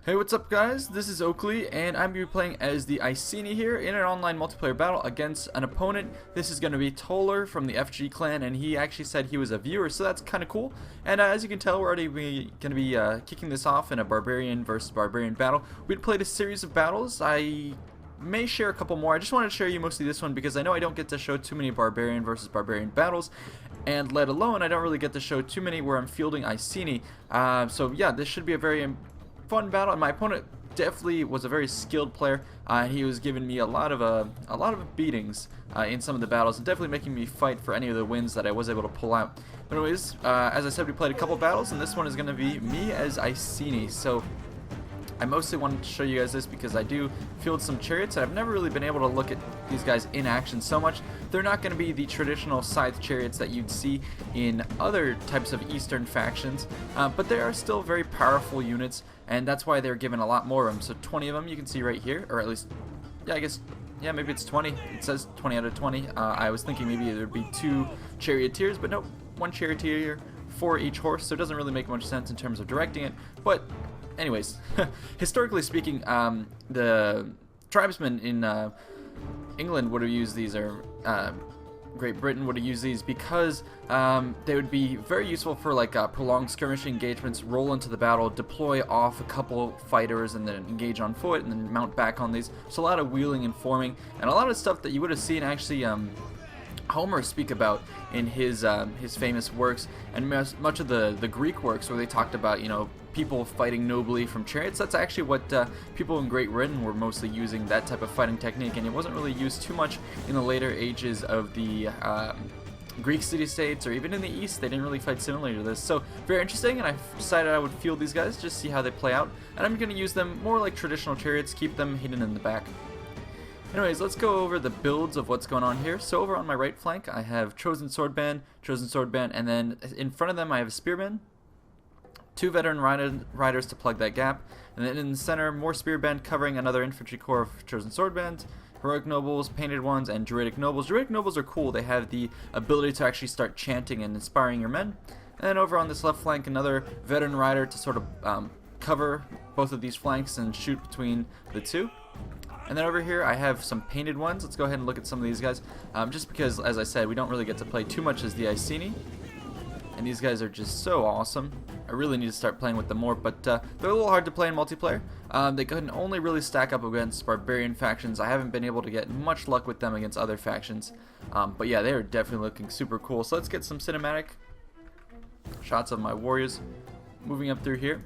Hey, what's up guys? This is Oakley and I'm going to be playing as the Iceni here in an online multiplayer battle against an opponent. This is going to be Toller from the FG clan, and he actually said he was a viewer, so that's kind of cool. And as you can tell, we're already going to be kicking this off in a barbarian versus barbarian battle. We'd played a series of battles. I may share a couple more. I just wanted to share you mostly this one because I know I don't get to show too many barbarian versus barbarian battles, and let alone I don't really get to show too many where I'm fielding Iceni. So yeah, this should be a very fun battle, and my opponent definitely was a very skilled player. He was giving me a lot of beatings in some of the battles, and definitely making me fight for any of the wins that I was able to pull out. But anyways, as I said, we played a couple battles, and this one is going to be me as Iceni. So I mostly wanted to show you guys this because I do field some chariots, and I've never really been able to look at these guys in action so much. They're not going to be the traditional scythe chariots that you'd see in other types of Eastern factions, but they are still very powerful units, and that's why they're given a lot more of them. So 20 of them you can see right here, or at least, yeah, I guess, yeah, maybe it's 20. It says 20 out of 20. I was thinking maybe there'd be 2 charioteers, but nope, 1 charioteer for each horse, so it doesn't really make much sense in terms of directing it. But anyways, historically speaking, the tribesmen in England would have used these, or Great Britain would have used these, because they would be very useful for like prolonged skirmishing engagements, roll into the battle, deploy off a couple fighters, and then engage on foot, and then mount back on these. So a lot of wheeling and forming, and a lot of stuff that you would have seen actually Homer speak about in his famous works, and much of the Greek works where they talked about, you know, people fighting nobly from chariots. That's actually what people in Great Britain were mostly using, that type of fighting technique, and it wasn't really used too much in the later ages of the Greek city-states, or even in the East. They didn't really fight similarly to this. So very interesting, and I decided I would field these guys, just see how they play out, and I'm going to use them more like traditional chariots, keep them hidden in the back. Anyways, let's go over the builds of what's going on here. So over on my right flank, I have Chosen Swordband, and then in front of them I have a Spearman, 2 veteran riders to plug that gap, and then in the center, more Spearband covering another infantry corps of Chosen Swordband, Heroic Nobles, Painted Ones, and Druidic Nobles. Druidic Nobles are cool. They have the ability to actually start chanting and inspiring your men. And then over on this left flank, another veteran rider to sort of cover both of these flanks and shoot between the two. And then over here I have some Painted Ones. Let's go ahead and look at some of these guys, just because, as I said, we don't really get to play too much as the Iceni, and these guys are just so awesome. I really need to start playing with them more, but they're a little hard to play in multiplayer. They can only really stack up against barbarian factions. I haven't been able to get much luck with them against other factions, but yeah, they are definitely looking super cool. So let's get some cinematic shots of my warriors moving up through here.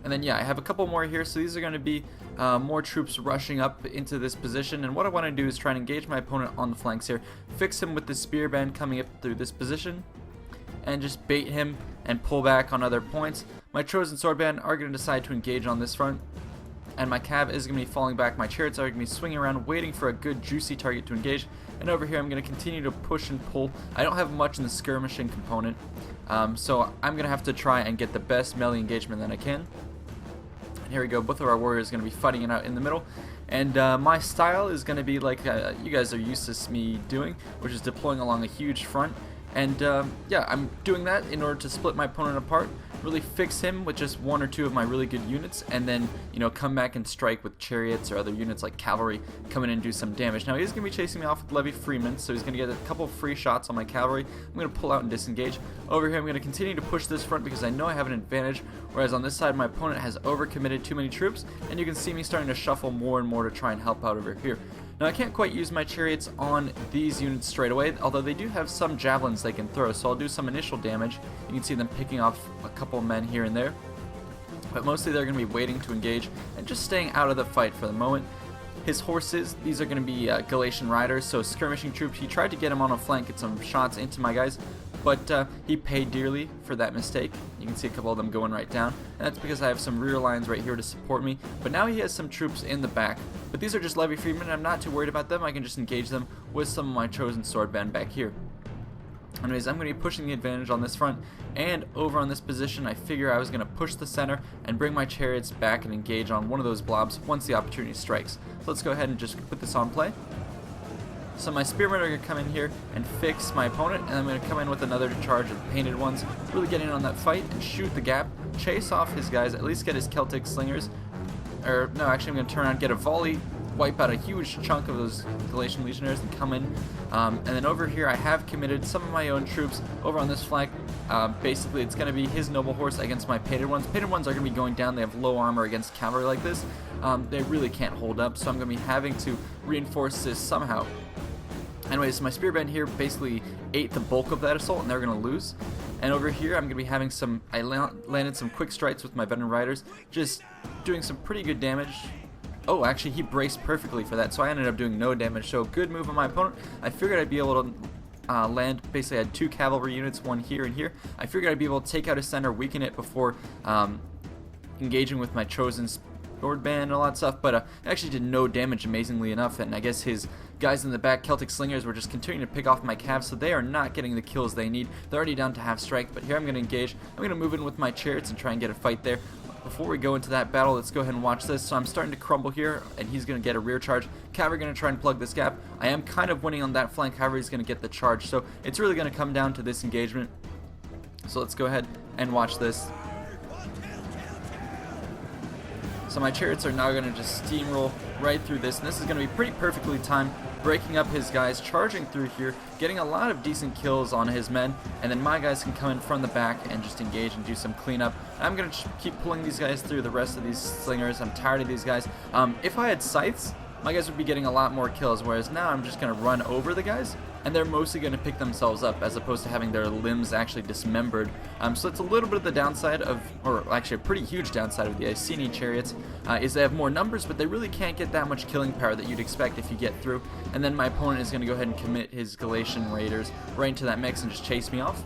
And then yeah, I have a couple more here, so these are going to be more troops rushing up into this position, and what I want to do is try and engage my opponent on the flanks here, fix him with the spear band coming up through this position, and just bait him and pull back on other points. My Chosen Swordband are going to decide to engage on this front, and my cav is going to be falling back. My chariots are going to be swinging around, waiting for a good juicy target to engage, and over here I'm going to continue to push and pull. I don't have much in the skirmishing component, so I'm going to have to try and get the best melee engagement that I can. Here we go, both of our warriors are going to be fighting it out in the middle, and my style is going to be like you guys are used to me doing, which is deploying along a huge front, and yeah, I'm doing that in order to split my opponent apart, really fix him with just 1 or 2 of my really good units, and then, you know, come back and strike with chariots or other units like cavalry, come in and do some damage. Now he's going to be chasing me off with Levy Freeman, so he's going to get a couple free shots on my cavalry. I'm going to pull out and disengage. Over here I'm going to continue to push this front because I know I have an advantage, whereas on this side my opponent has overcommitted too many troops, and you can see me starting to shuffle more and more to try and help out over here. Now I can't quite use my chariots on these units straight away, although they do have some javelins they can throw, so I'll do some initial damage. You can see them picking off a couple men here and there, but mostly they're going to be waiting to engage and just staying out of the fight for the moment. His horses, these are going to be Galatian riders, so skirmishing troops. He tried to get him on a flank, get some shots into my guys, but he paid dearly for that mistake. You can see a couple of them going right down, and that's because I have some rear lines right here to support me, but now he has some troops in the back. But these are just Levy Freemen, and I'm not too worried about them. I can just engage them with some of my Chosen Swordband back here. Anyways, I'm going to be pushing the advantage on this front, and over on this position I figure I was going to push the center and bring my chariots back and engage on one of those blobs once the opportunity strikes. So let's go ahead and just put this on play. So my Spearmen are going to come in here and fix my opponent, and I'm going to come in with another charge of Painted Ones, really get in on that fight and shoot the gap, chase off his guys, at least get his Celtic Slingers, or no, actually I'm going to turn around, get a volley, wipe out a huge chunk of those Galatian legionnaires and come in. And then over here I have committed some of my own troops over on this flank. Basically it's going to be his noble horse against my painted ones. Painted ones are going to be going down. They have low armor against cavalry like this. They really can't hold up, so I'm going to be having to reinforce this somehow. Anyways, my spearband here basically ate the bulk of that assault, and they're going to lose. And over here, I'm going to be having some... I landed some quick strikes with my veteran riders, just doing some pretty good damage. Oh, actually, he braced perfectly for that, so I ended up doing no damage. So, good move on my opponent. I figured I'd be able to land... Basically, I had 2 cavalry units, one here and here. I figured I'd be able to take out his center, weaken it before engaging with my chosen sword band and all that stuff, but actually did no damage, amazingly enough, and I guess his guys in the back, Celtic slingers, were just continuing to pick off my calves, so they are not getting the kills they need. They're already down to half strength, but here I'm going to engage. I'm going to move in with my chariots and try and get a fight there. Before we go into that battle, let's go ahead and watch this. So I'm starting to crumble here, and he's going to get a rear charge. Cavalry going to try and plug this gap. I am kind of winning on that flank. Cavalry is going to get the charge, so it's really going to come down to this engagement. So let's go ahead and watch this. So my chariots are now going to just steamroll right through this, and this is going to be pretty perfectly timed, breaking up his guys, charging through here, getting a lot of decent kills on his men, and then my guys can come in from the back and just engage and do some cleanup. I'm going to keep pulling these guys through the rest of these slingers. I'm tired of these guys. If I had scythes, my guys would be getting a lot more kills, whereas now I'm just going to run over the guys, and they're mostly going to pick themselves up as opposed to having their limbs actually dismembered. So it's a little bit of the downside of, or actually a pretty huge downside of the Iceni chariots, is they have more numbers, but they really can't get that much killing power that you'd expect if you get through. And then my opponent is going to go ahead and commit his Galatian raiders right into that mix and just chase me off.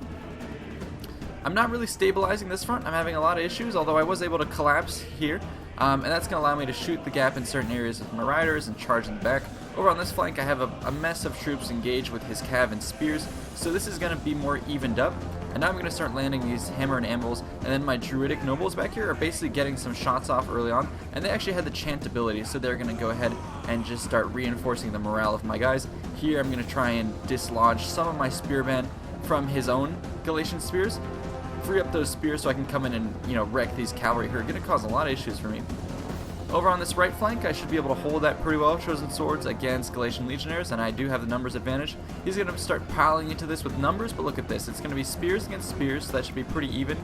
I'm not really stabilizing this front. I'm having a lot of issues, although I was able to collapse here. And that's going to allow me to shoot the gap in certain areas with my riders and charge in the back. Over on this flank, I have a mess of troops engaged with his cav and spears, so this is going to be more evened up. And now I'm going to start landing these hammer and anvils, and then my druidic nobles back here are basically getting some shots off early on, and they actually had the chant ability, so they're going to go ahead and just start reinforcing the morale of my guys. Here I'm going to try and dislodge some of my spearband from his own Galatian spears, free up those spears so I can come in and, you know, wreck these cavalry who are going to cause a lot of issues for me. Over on this right flank, I should be able to hold that pretty well. Chosen swords against Galatian legionnaires, and I do have the numbers advantage. He's going to start piling into this with numbers, but look at this. It's going to be spears against spears, so that should be pretty even.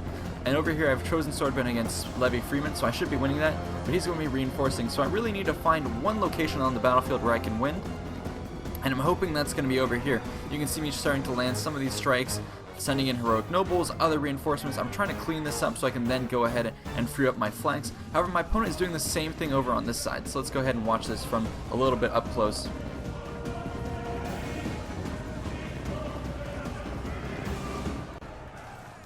And over here, I have chosen swordman against Levy Freeman, so I should be winning that. But he's going to be reinforcing, so I really need to find one location on the battlefield where I can win. And I'm hoping that's going to be over here. You can see me starting to land some of these strikes, sending in heroic nobles, other reinforcements. I'm trying to clean this up so I can then go ahead and free up my flanks. However, my opponent is doing the same thing over on this side, so let's go ahead and watch this from a little bit up close.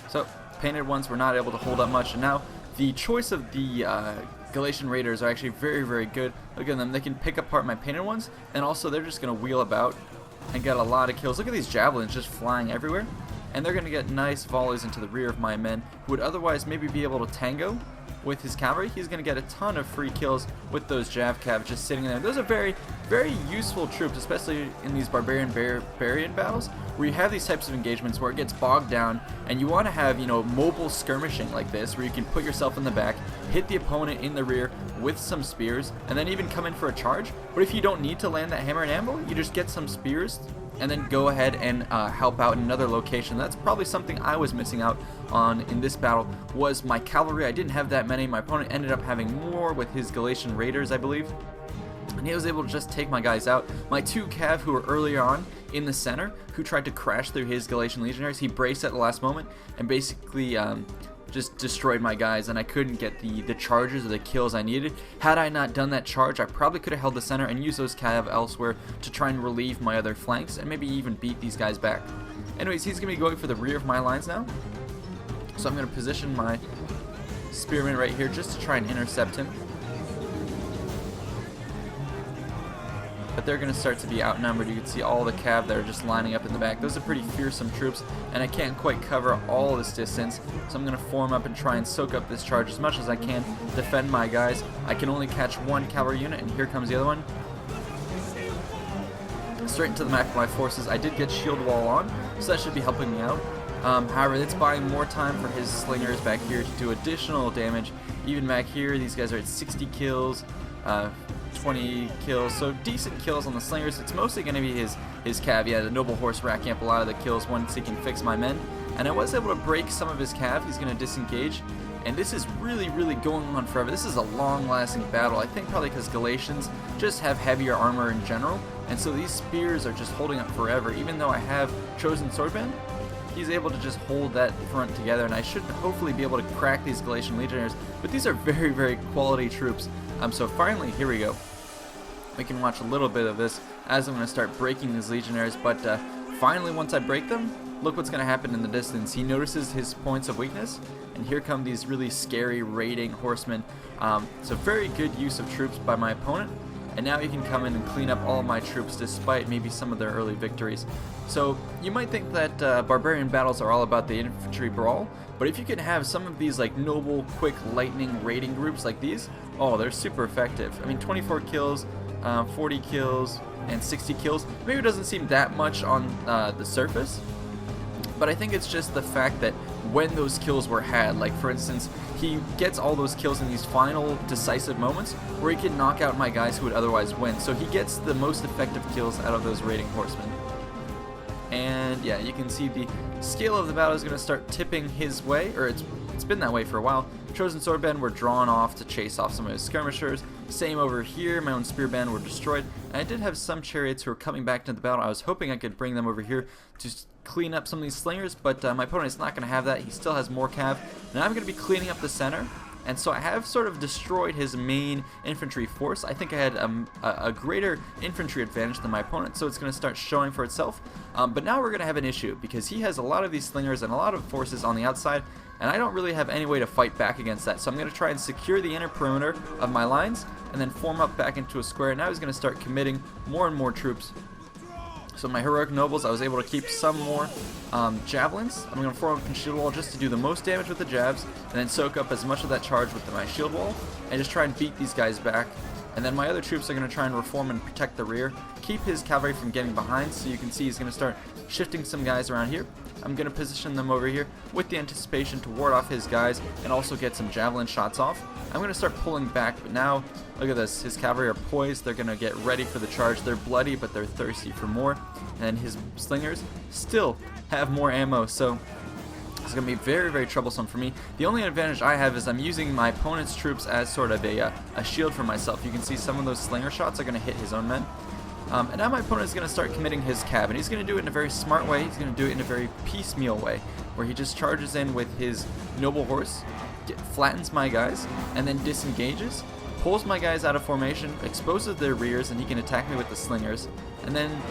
So, painted ones were not able to hold up much, and now the choice of the Galatian raiders are actually very, very good. Look at them, they can pick apart my painted ones, and also they're just going to wheel about and get a lot of kills. Look at these javelins just flying everywhere. And they're going to get nice volleys into the rear of my men, who would otherwise maybe be able to tango with his cavalry. He's going to get a ton of free kills with those Jav Cav just sitting there. Those are very, very useful troops, especially in these barbarian battles, where you have these types of engagements where it gets bogged down, and you want to have, you know, mobile skirmishing like this, where you can put yourself in the back, hit the opponent in the rear with some spears, and then even come in for a charge. But if you don't need to land that hammer and anvil, you just get some spears and then go ahead and help out in another location. That's probably something I was missing out on in this battle, was my cavalry. I didn't have that many. My opponent ended up having more with his Galatian raiders, I believe, and he was able to just take my guys out. My 2 cav who were earlier on in the center, who tried to crash through his Galatian legionaries, he braced at the last moment and basically just destroyed my guys, and I couldn't get the charges or the kills I needed. Had I not done that charge, I probably could have held the center and used those cav elsewhere to try and relieve my other flanks and maybe even beat these guys back. Anyways, he's going to be going for the rear of my lines now, so I'm going to position my spearmen right here just to try and intercept him. But they're going to start to be outnumbered. You can see all the cav that are just lining up in the back. Those are pretty fearsome troops, and I can't quite cover all this distance, so I'm going to form up and try and soak up this charge as much as I can, defend my guys. I can only catch one cavalry unit, and here comes the other one. Straight into the back of my forces. I did get shield wall on, so that should be helping me out. However, it's buying more time for his slingers back here to do additional damage. Even back here, these guys are at 60 kills, 20 kills, so decent kills on the slingers. It's mostly going to be his cav. Yeah, the noble horse racking up a lot of the kills once he can fix my men. And I was able to break some of his cav. He's going to disengage. And this is really, really going on forever. This is a long-lasting battle. I think probably because Galatians just have heavier armor in general. And so these spears are just holding up forever. Even though I have chosen swordband, he's able to just hold that front together. And I should hopefully be able to crack these Galatian legionnaires. But these are very, very quality troops. So finally, here we go. We can watch a little bit of this as I'm going to start breaking these legionnaires. But finally, once I break them, look what's going to happen in the distance. He notices his points of weakness, and here come these really scary raiding horsemen. So very good use of troops by my opponent, and now he can come in and clean up all of my troops despite maybe some of their early victories. So you might think that barbarian battles are all about the infantry brawl, but if you can have some of these like noble, quick, lightning raiding groups like these, oh, they're super effective. I mean, 24 kills, 40 kills, and 60 kills. Maybe it doesn't seem that much on the surface, but I think it's just the fact that when those kills were had, like for instance, he gets all those kills in these final decisive moments where he can knock out my guys who would otherwise win. So he gets the most effective kills out of those raiding horsemen. And yeah, you can see the scale of the battle is going to start tipping his way, or it's been that way for a while. Chosen swordband were drawn off to chase off some of his skirmishers. Same over here, my own spearband were destroyed. And I did have some chariots who were coming back to the battle. I was hoping I could bring them over here to clean up some of these slingers, but my opponent is not going to have that. He still has more cav. Now I'm going to be cleaning up the center. And so I have sort of destroyed his main infantry force. I think I had a greater infantry advantage than my opponent, so it's going to start showing for itself. But now we're going to have an issue because he has a lot of these slingers and a lot of forces on the outside, and I don't really have any way to fight back against that. So I'm going to try and secure the inner perimeter of my lines and then form up back into a square. Now he's going to start committing more and more troops. So my heroic nobles, I was able to keep some more javelins. I'm going to form up in shield wall just to do the most damage with the jabs, and then soak up as much of that charge with my shield wall, and just try and beat these guys back. And then my other troops are going to try and reform and protect the rear, keep his cavalry from getting behind. So you can see he's going to start shifting some guys around here. I'm going to position them over here with the anticipation to ward off his guys and also get some javelin shots off. I'm going to start pulling back, but now look at this. His cavalry are poised. They're going to get ready for the charge. They're bloody, but they're thirsty for more. And his slingers still have more ammo, so it's going to be very, very troublesome for me. The only advantage I have is I'm using my opponent's troops as sort of a shield for myself. You can see some of those slinger shots are going to hit his own men. And now my opponent is going to start committing his cav, and he's going to do it in a very smart way. He's going to do it in a very piecemeal way, where he just charges in with his noble horse, flattens my guys, and then disengages, pulls my guys out of formation, exposes their rears, and he can attack me with the slingers. And then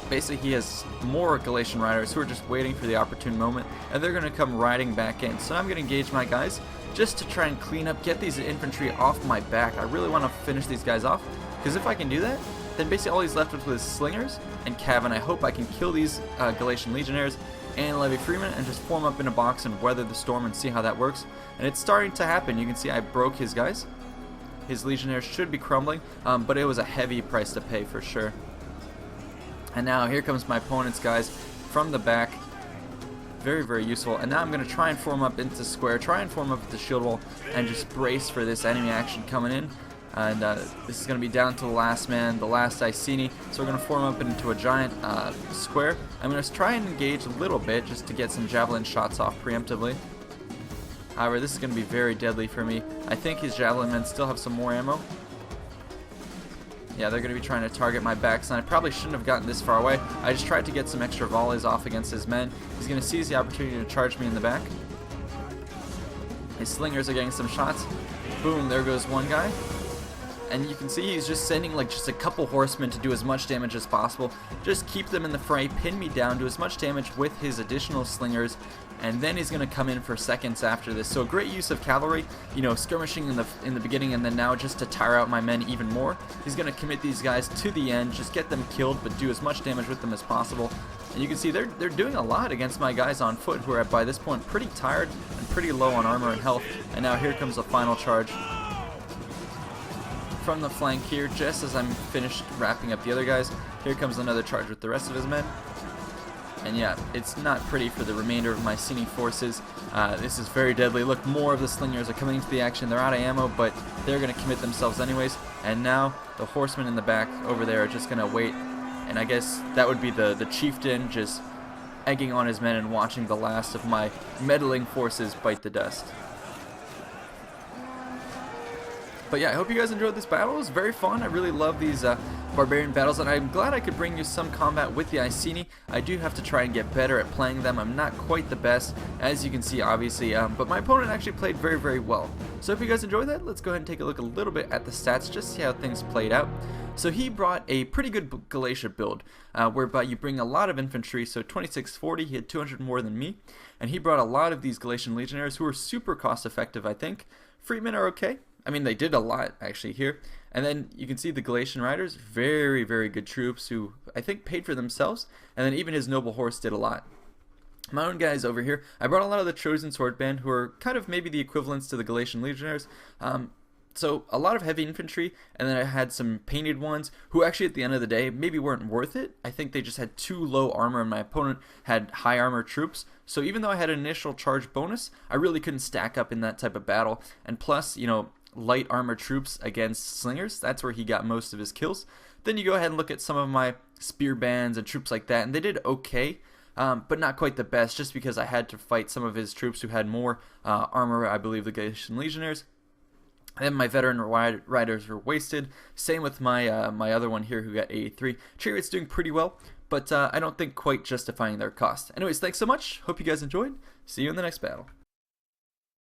basically he has more Galatian riders who are just waiting for the opportune moment, and they're going to come riding back in. So now I'm going to engage my guys just to try and clean up, get these infantry off my back. I really want to finish these guys off, because if I can do that, then basically all he's left with is slingers and cav, and I hope I can kill these Galatian legionnaires and levy freemen and just form up in a box and weather the storm and see how that works. And it's starting to happen. You can see I broke his guys. His legionnaires should be crumbling, but it was a heavy price to pay for sure. And now here comes my opponent's guys from the back. Very, very useful. And now I'm going to try and form up into square, try and form up with the shield wall, and just brace for this enemy action coming in. And this is going to be down to the last man, the last Iceni. So we're going to form up into a giant square. I'm going to try and engage a little bit just to get some javelin shots off preemptively. However, this is going to be very deadly for me. I think his javelin men still have some more ammo. Yeah, they're going to be trying to target my backs, and I probably shouldn't have gotten this far away. I just tried to get some extra volleys off against his men. He's going to seize the opportunity to charge me in the back. His slingers are getting some shots. Boom, there goes one guy. And you can see he's just sending like just a couple horsemen to do as much damage as possible. Just keep them in the fray, pin me down, do as much damage with his additional slingers, and then he's going to come in for seconds after this. So great use of cavalry, you know, skirmishing in the beginning, and then now just to tire out my men even more. He's going to commit these guys to the end, just get them killed, but do as much damage with them as possible. And you can see they're doing a lot against my guys on foot, who are by this point pretty tired and pretty low on armor and health. And now here comes the final charge from the flank here, just as I'm finished wrapping up the other guys. Here comes another charge with the rest of his men. And yeah, it's not pretty for the remainder of my Iceni forces. This is very deadly. Look, more of the slingers are coming into the action. They're out of ammo, but they're going to commit themselves anyways. And now the horsemen in the back over there are just going to wait. And I guess that would be the chieftain just egging on his men and watching the last of my meddling forces bite the dust. But yeah, I hope you guys enjoyed this battle. It was very fun. I really love these barbarian battles, and I'm glad I could bring you some combat with the Iceni. I do have to try and get better at playing them. I'm not quite the best, as you can see, obviously, but my opponent actually played very, very well. So if you guys enjoyed that, let's go ahead and take a look a little bit at the stats, just see how things played out. So he brought a pretty good Galatia build, whereby you bring a lot of infantry, so 2640, he had 200 more than me, and he brought a lot of these Galatian legionnaires who are super cost effective, I think. Freemen are okay. I mean, they did a lot actually here. And then you can see the Galatian riders, very, very good troops who I think paid for themselves. And then even his noble horse did a lot. My own guys over here, I brought a lot of the Chosen Sword Band, who are kind of maybe the equivalents to the Galatian legionnaires. So a lot of heavy infantry, and then I had some painted ones who actually at the end of the day maybe weren't worth it. I think they just had too low armor and my opponent had high armor troops. So even though I had an initial charge bonus, I really couldn't stack up in that type of battle. And plus, you know, light armor troops against slingers, that's where he got most of his kills. Then you go ahead and look at some of my spear bands and troops like that, and they did okay. But not quite the best, just because I had to fight some of his troops who had more armor, I believe the Galatian legionnaires. Then my veteran riders were wasted. Same with my my other one here who got 83. Chariot's doing pretty well, but I don't think quite justifying their cost. Anyways, thanks so much. Hope you guys enjoyed. See you in the next battle.